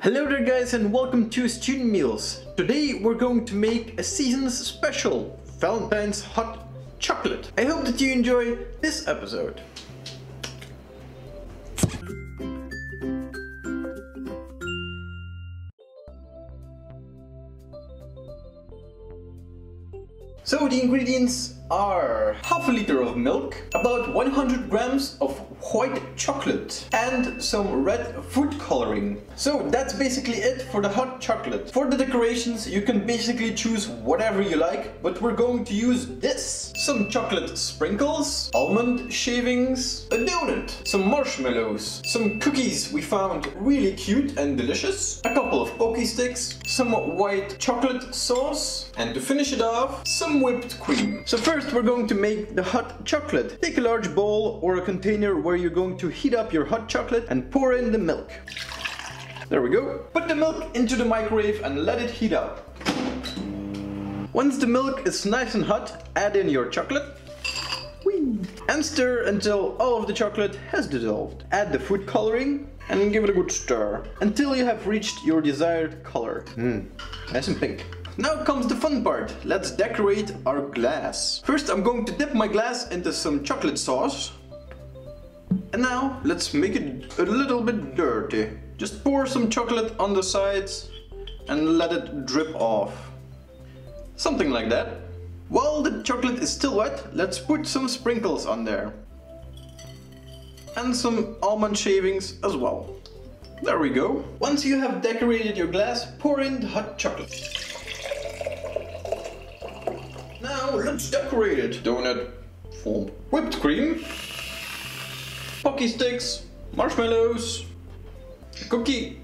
Hello there guys and welcome to Student Meals. Today we're going to make a season's special, Valentine's hot chocolate. I hope that you enjoy this episode. So the ingredients are half a liter of milk, about 100 grams of white chocolate and some red food coloring. So that's basically it for the hot chocolate. For the decorations you can basically choose whatever you like, but we're going to use this. Some chocolate sprinkles, almond shavings, a donut, some marshmallows, some cookies we found really cute and delicious, a couple of Pocky sticks, some white chocolate sauce, and to finish it off, some whipped cream. So first we're going to make the hot chocolate. Take a large bowl or a container where you're going to heat up your hot chocolate and pour in the milk. There we go. Put the milk into the microwave and let it heat up. Once the milk is nice and hot, add in your chocolate. Whee! And stir until all of the chocolate has dissolved. Add the food coloring and give it a good stir until you have reached your desired color. Nice and pink. Now comes the fun part. Let's decorate our glass. First I'm going to dip my glass into some chocolate sauce. And now let's make it a little bit dirty. Just pour some chocolate on the sides and let it drip off. Something like that. While the chocolate is still wet, let's put some sprinkles on there. And some almond shavings as well. There we go. Once you have decorated your glass, pour in the hot chocolate. Now let's decorate it. Donut form. Whipped cream. Pocky sticks. Marshmallows. Cookie.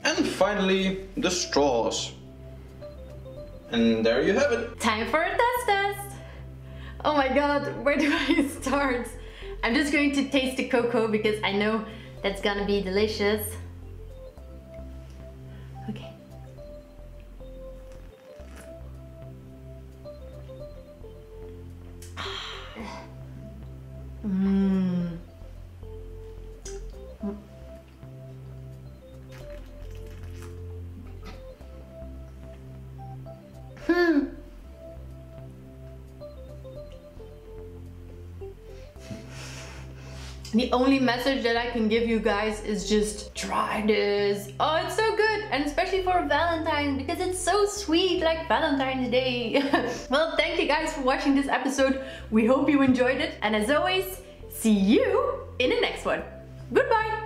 And finally the straws. And there you have it. Time for a test! Oh my god, where do I start? I'm just going to taste the cocoa because I know that's gonna be delicious. Okay. The only message that I can give you guys is just try this. Oh, it's so good, and especially for Valentine because it's so sweet, like Valentine's Day. Well, thank you guys for watching this episode. We hope you enjoyed it, and as always, see you in the next one. Goodbye.